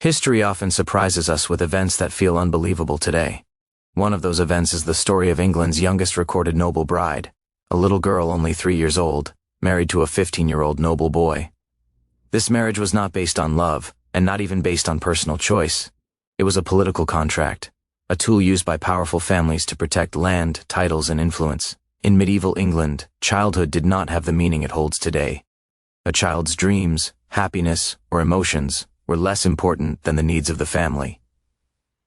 History often surprises us with events that feel unbelievable today. One of those events is the story of England's youngest recorded noble bride, a little girl only 3 years old, married to a 15-year-old noble boy. This marriage was not based on love, and not even based on personal choice. It was a political contract, a tool used by powerful families to protect land, titles, and influence. In medieval England, childhood did not have the meaning it holds today. A child's dreams, happiness, or emotions were less important than the needs of the family.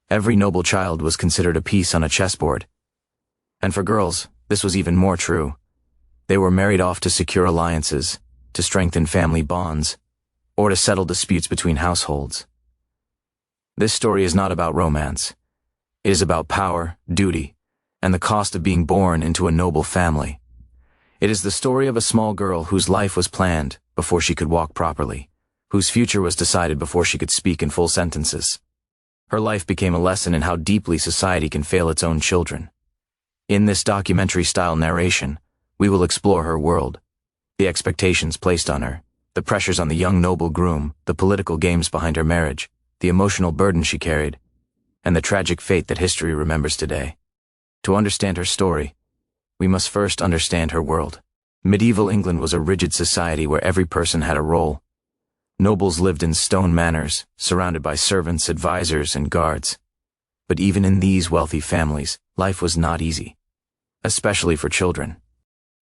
Every noble child was considered a piece on a chessboard. And for girls, this was even more true. They were married off to secure alliances, to strengthen family bonds, or to settle disputes between households. This story is not about romance. It is about power, duty, and the cost of being born into a noble family. It is the story of a small girl whose life was planned before she could walk properly, whose future was decided before she could speak in full sentences. Her life became a lesson in how deeply society can fail its own children. In this documentary-style narration, we will explore her world, the expectations placed on her, the pressures on the young noble groom, the political games behind her marriage, the emotional burden she carried, and the tragic fate that history remembers today. To understand her story, we must first understand her world. Medieval England was a rigid society where every person had a role. Nobles lived in stone manors, surrounded by servants, advisors, and guards. But even in these wealthy families, life was not easy, especially for children.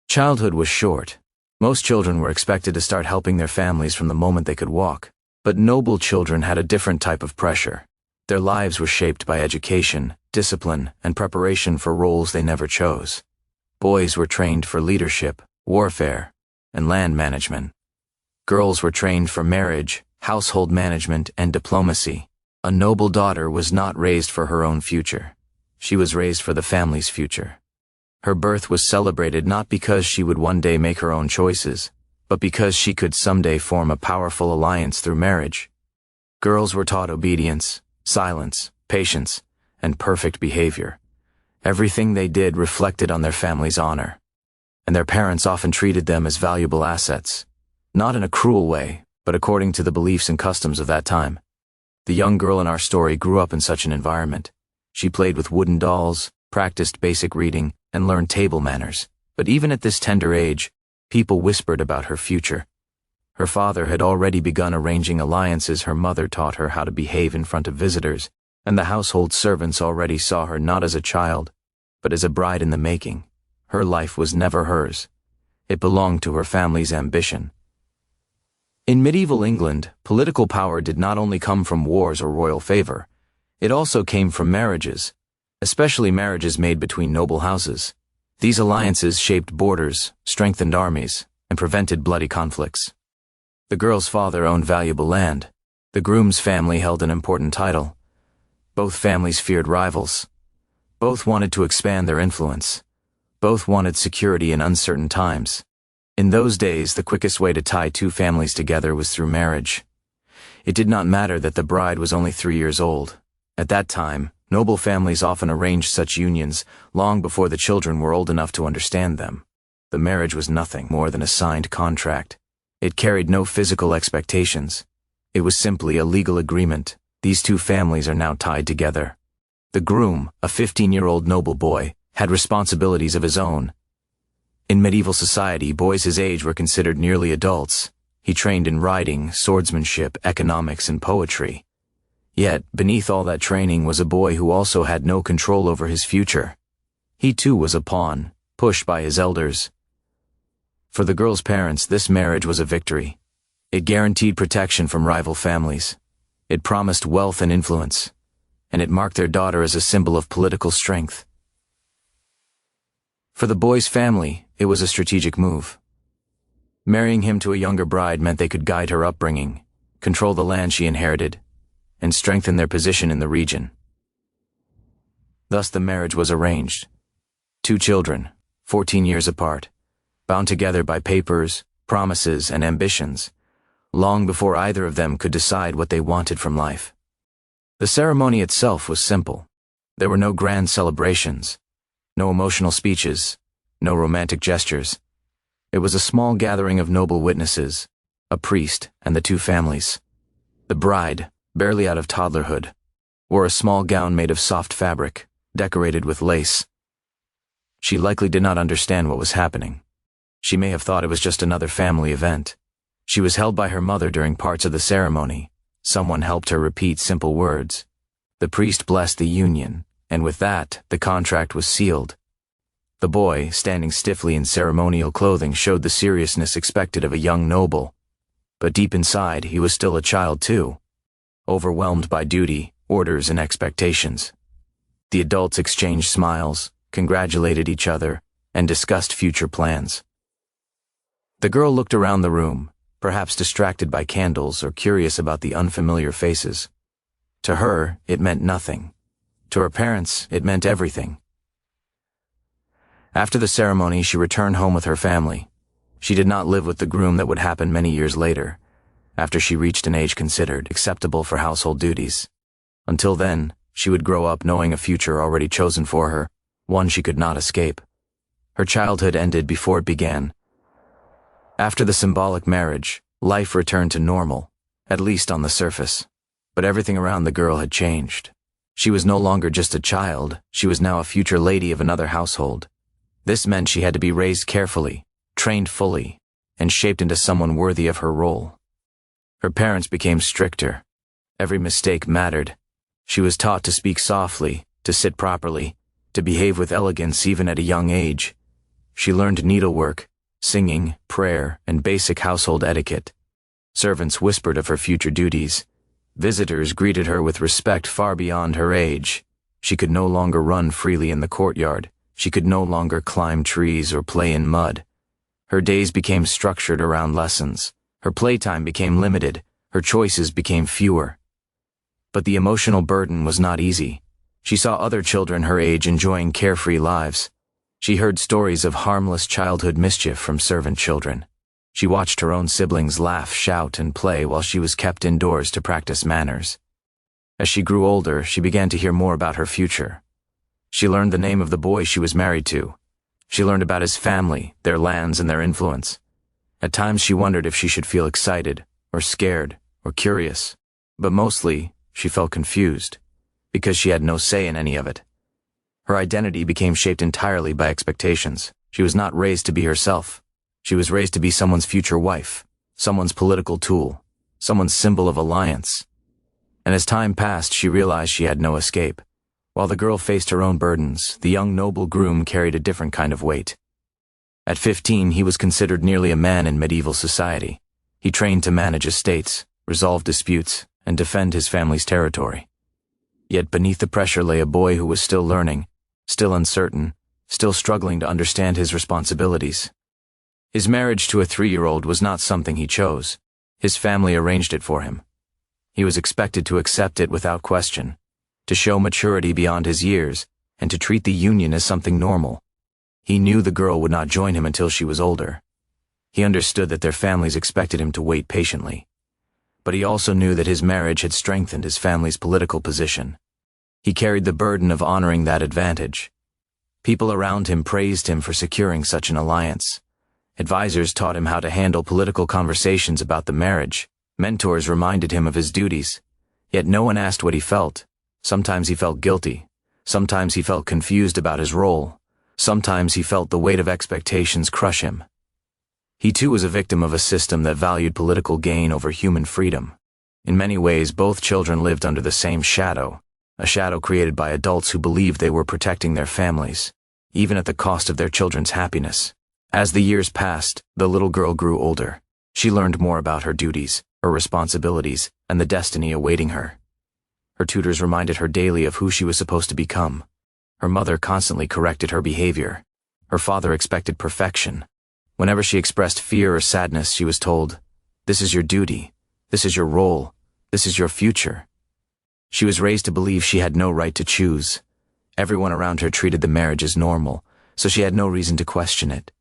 Childhood was short. Most children were expected to start helping their families from the moment they could walk. But noble children had a different type of pressure. Their lives were shaped by education, discipline, and preparation for roles they never chose. Boys were trained for leadership, warfare, and land management. Girls were trained for marriage, household management, and diplomacy. A noble daughter was not raised for her own future. She was raised for the family's future. Her birth was celebrated not because she would one day make her own choices, but because she could someday form a powerful alliance through marriage. Girls were taught obedience, silence, patience, and perfect behavior. Everything they did reflected on their family's honor, and their parents often treated them as valuable assets. Not in a cruel way, but according to the beliefs and customs of that time. The young girl in our story grew up in such an environment. She played with wooden dolls, practiced basic reading, and learned table manners. But even at this tender age, people whispered about her future. Her father had already begun arranging alliances, her mother taught her how to behave in front of visitors, and the household servants already saw her not as a child, but as a bride in the making. Her life was never hers. It belonged to her family's ambition. In medieval England, political power did not only come from wars or royal favor. It also came from marriages, especially marriages made between noble houses. These alliances shaped borders, strengthened armies, and prevented bloody conflicts. The girl's father owned valuable land. The groom's family held an important title. Both families feared rivals. Both wanted to expand their influence. Both wanted security in uncertain times. In those days, the quickest way to tie two families together was through marriage. It did not matter that the bride was only 3 years old. At that time, noble families often arranged such unions long before the children were old enough to understand them. The marriage was nothing more than a signed contract. It carried no physical expectations. It was simply a legal agreement. These two families are now tied together. The groom, a 15-year-old noble boy, had responsibilities of his own. In medieval society, boys his age were considered nearly adults. He trained in riding, swordsmanship, economics, and poetry. Yet, beneath all that training was a boy who also had no control over his future. He too was a pawn, pushed by his elders. For the girl's parents, this marriage was a victory. It guaranteed protection from rival families. It promised wealth and influence, and it marked their daughter as a symbol of political strength. For the boy's family, it was a strategic move. Marrying him to a younger bride meant they could guide her upbringing, control the land she inherited, and strengthen their position in the region. Thus the marriage was arranged. 2 children, 14 years apart, bound together by papers, promises, and ambitions, long before either of them could decide what they wanted from life. The ceremony itself was simple. There were no grand celebrations, no emotional speeches, no romantic gestures. It was a small gathering of noble witnesses, a priest, and the two families. The bride, barely out of toddlerhood, wore a small gown made of soft fabric, decorated with lace. She likely did not understand what was happening. She may have thought it was just another family event. She was held by her mother during parts of the ceremony. Someone helped her repeat simple words. The priest blessed the union, and with that, the contract was sealed. The boy, standing stiffly in ceremonial clothing, showed the seriousness expected of a young noble. But deep inside, he was still a child too, overwhelmed by duty, orders, and expectations. The adults exchanged smiles, congratulated each other, and discussed future plans. The girl looked around the room, perhaps distracted by candles or curious about the unfamiliar faces. To her, it meant nothing. To her parents, it meant everything. After the ceremony, she returned home with her family. She did not live with the groom that would happen many years later, after she reached an age considered acceptable for household duties. Until then, she would grow up knowing a future already chosen for her, one she could not escape. Her childhood ended before it began. After the symbolic marriage, life returned to normal, at least on the surface. But everything around the girl had changed. She was no longer just a child, she was now a future lady of another household. This meant she had to be raised carefully, trained fully, and shaped into someone worthy of her role. Her parents became stricter. Every mistake mattered. She was taught to speak softly, to sit properly, to behave with elegance even at a young age. She learned needlework, singing, prayer, and basic household etiquette. Servants whispered of her future duties. Visitors greeted her with respect far beyond her age. She could no longer run freely in the courtyard. She could no longer climb trees or play in mud. Her days became structured around lessons. Her playtime became limited. Her choices became fewer. But the emotional burden was not easy. She saw other children her age enjoying carefree lives. She heard stories of harmless childhood mischief from servant children. She watched her own siblings laugh, shout, and play while she was kept indoors to practice manners. As she grew older, she began to hear more about her future. She learned the name of the boy she was married to. She learned about his family, their lands, and their influence. At times she wondered if she should feel excited, or scared, or curious. But mostly, she felt confused, because she had no say in any of it. Her identity became shaped entirely by expectations. She was not raised to be herself. She was raised to be someone's future wife, someone's political tool, someone's symbol of alliance. And as time passed, she realized she had no escape. While the girl faced her own burdens, the young noble groom carried a different kind of weight. At 15, he was considered nearly a man in medieval society. He trained to manage estates, resolve disputes, and defend his family's territory. Yet beneath the pressure lay a boy who was still learning, still uncertain, still struggling to understand his responsibilities. His marriage to a 3-year-old was not something he chose. His family arranged it for him. He was expected to accept it without question, to show maturity beyond his years, and to treat the union as something normal. He knew the girl would not join him until she was older. He understood that their families expected him to wait patiently. But he also knew that his marriage had strengthened his family's political position. He carried the burden of honoring that advantage. People around him praised him for securing such an alliance. Advisors taught him how to handle political conversations about the marriage. Mentors reminded him of his duties. Yet no one asked what he felt. Sometimes he felt guilty. Sometimes he felt confused about his role. Sometimes he felt the weight of expectations crush him. He too was a victim of a system that valued political gain over human freedom. In many ways, both children lived under the same shadow, a shadow created by adults who believed they were protecting their families, even at the cost of their children's happiness. As the years passed, the little girl grew older. She learned more about her duties, her responsibilities, and the destiny awaiting her. Her tutors reminded her daily of who she was supposed to become. Her mother constantly corrected her behavior. Her father expected perfection. Whenever she expressed fear or sadness, she was told, "This is your duty. This is your role. This is your future." She was raised to believe she had no right to choose. Everyone around her treated the marriage as normal, so she had no reason to question it.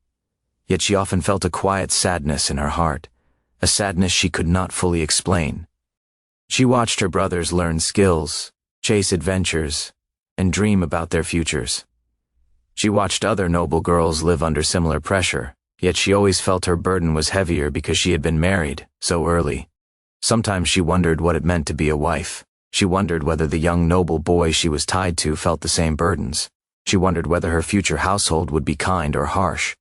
Yet she often felt a quiet sadness in her heart, a sadness she could not fully explain. She watched her brothers learn skills, chase adventures, and dream about their futures. She watched other noble girls live under similar pressure, yet she always felt her burden was heavier because she had been married so early. Sometimes she wondered what it meant to be a wife. She wondered whether the young noble boy she was tied to felt the same burdens. She wondered whether her future household would be kind or harsh.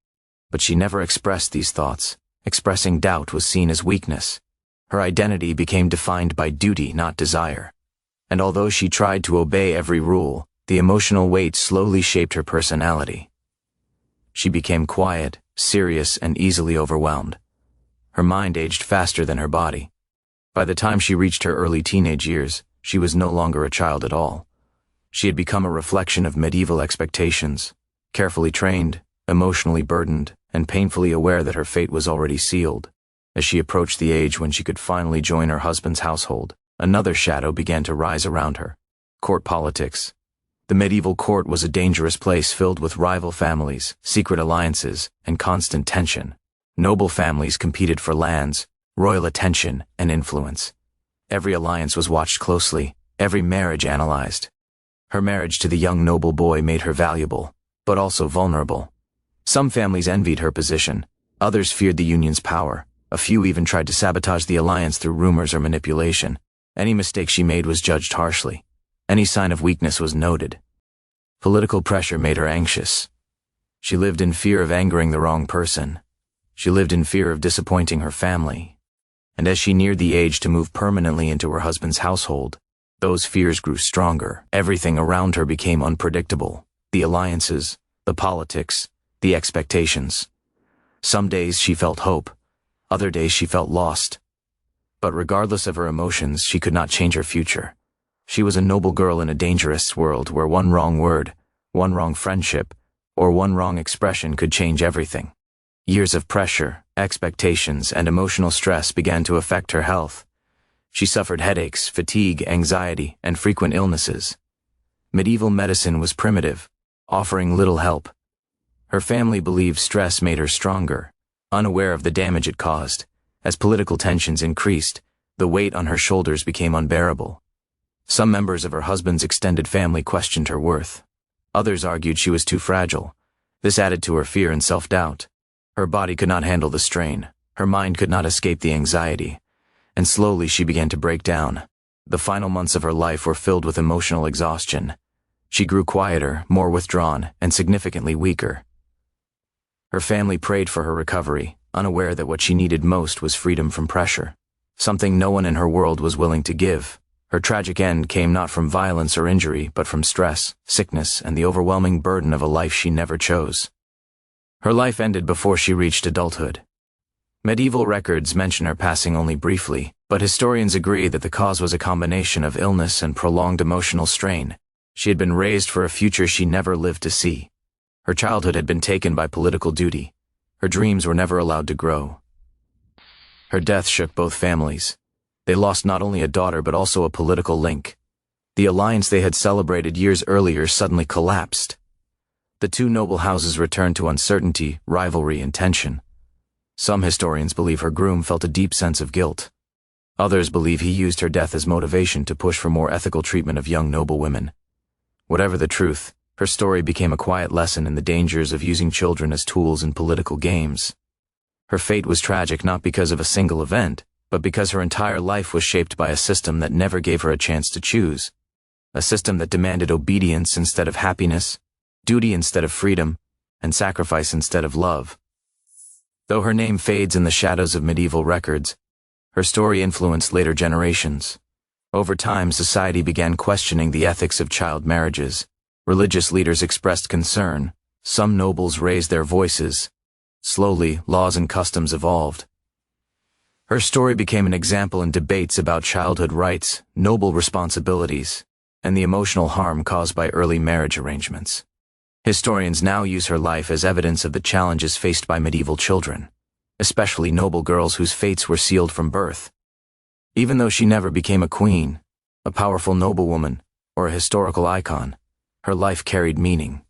But she never expressed these thoughts. Expressing doubt was seen as weakness. Her identity became defined by duty, not desire. And although she tried to obey every rule, the emotional weight slowly shaped her personality. She became quiet, serious, and easily overwhelmed. Her mind aged faster than her body. By the time she reached her early teenage years, she was no longer a child at all. She had become a reflection of medieval expectations, carefully trained, emotionally burdened, and painfully aware that her fate was already sealed. As she approached the age when she could finally join her husband's household, another shadow began to rise around her. Court politics. The medieval court was a dangerous place filled with rival families, secret alliances, and constant tension. Noble families competed for lands, royal attention, and influence. Every alliance was watched closely, every marriage analyzed. Her marriage to the young noble boy made her valuable, but also vulnerable. Some families envied her position, others feared the union's power. A few even tried to sabotage the alliance through rumors or manipulation. Any mistake she made was judged harshly. Any sign of weakness was noted. Political pressure made her anxious. She lived in fear of angering the wrong person. She lived in fear of disappointing her family. And as she neared the age to move permanently into her husband's household, those fears grew stronger. Everything around her became unpredictable. The alliances, the politics, the expectations. Some days she felt hope. Other days she felt lost. But regardless of her emotions, she could not change her future. She was a noble girl in a dangerous world where one wrong word, one wrong friendship, or one wrong expression could change everything. Years of pressure, expectations, and emotional stress began to affect her health. She suffered headaches, fatigue, anxiety, and frequent illnesses. Medieval medicine was primitive, offering little help. Her family believed stress made her stronger, unaware of the damage it caused. As political tensions increased, the weight on her shoulders became unbearable. Some members of her husband's extended family questioned her worth. Others argued she was too fragile. This added to her fear and self-doubt. Her body could not handle the strain. Her mind could not escape the anxiety. And slowly she began to break down. The final months of her life were filled with emotional exhaustion. She grew quieter, more withdrawn, and significantly weaker. Her family prayed for her recovery, unaware that what she needed most was freedom from pressure, something no one in her world was willing to give. Her tragic end came not from violence or injury, but from stress, sickness, and the overwhelming burden of a life she never chose. Her life ended before she reached adulthood. Medieval records mention her passing only briefly, but historians agree that the cause was a combination of illness and prolonged emotional strain. She had been raised for a future she never lived to see. Her childhood had been taken by political duty. Her dreams were never allowed to grow. Her death shook both families. They lost not only a daughter but also a political link. The alliance they had celebrated years earlier suddenly collapsed. The two noble houses returned to uncertainty, rivalry, and tension. Some historians believe her groom felt a deep sense of guilt. Others believe he used her death as motivation to push for more ethical treatment of young noble women. Whatever the truth, her story became a quiet lesson in the dangers of using children as tools in political games. Her fate was tragic not because of a single event, but because her entire life was shaped by a system that never gave her a chance to choose. A system that demanded obedience instead of happiness, duty instead of freedom, and sacrifice instead of love. Though her name fades in the shadows of medieval records, her story influenced later generations. Over time, society began questioning the ethics of child marriages. Religious leaders expressed concern. Some nobles raised their voices. Slowly, laws and customs evolved. Her story became an example in debates about childhood rights, noble responsibilities, and the emotional harm caused by early marriage arrangements. Historians now use her life as evidence of the challenges faced by medieval children, especially noble girls whose fates were sealed from birth. Even though she never became a queen, a powerful noblewoman, or a historical icon, her life carried meaning.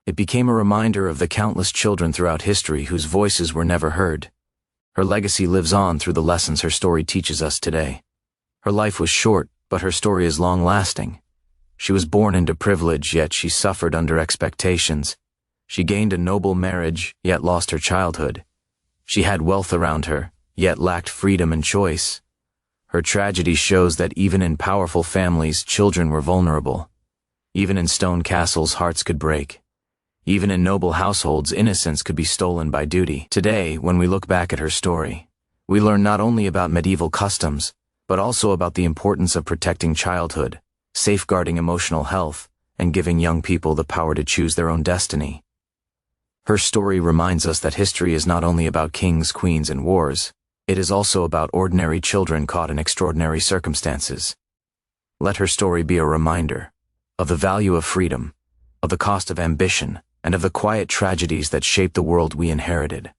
It became a reminder of the countless children throughout history whose voices were never heard. Her legacy lives on through the lessons her story teaches us today. Her life was short, but her story is long-lasting. She was born into privilege, yet she suffered under expectations. She gained a noble marriage, yet lost her childhood. She had wealth around her, yet lacked freedom and choice. Her tragedy shows that even in powerful families, children were vulnerable. Even in stone castles, hearts could break. Even in noble households, innocence could be stolen by duty. Today, when we look back at her story, we learn not only about medieval customs, but also about the importance of protecting childhood, safeguarding emotional health, and giving young people the power to choose their own destiny. Her story reminds us that history is not only about kings, queens, and wars, it is also about ordinary children caught in extraordinary circumstances. Let her story be a reminder of the value of freedom, of the cost of ambition, and of the quiet tragedies that shape the world we inherited.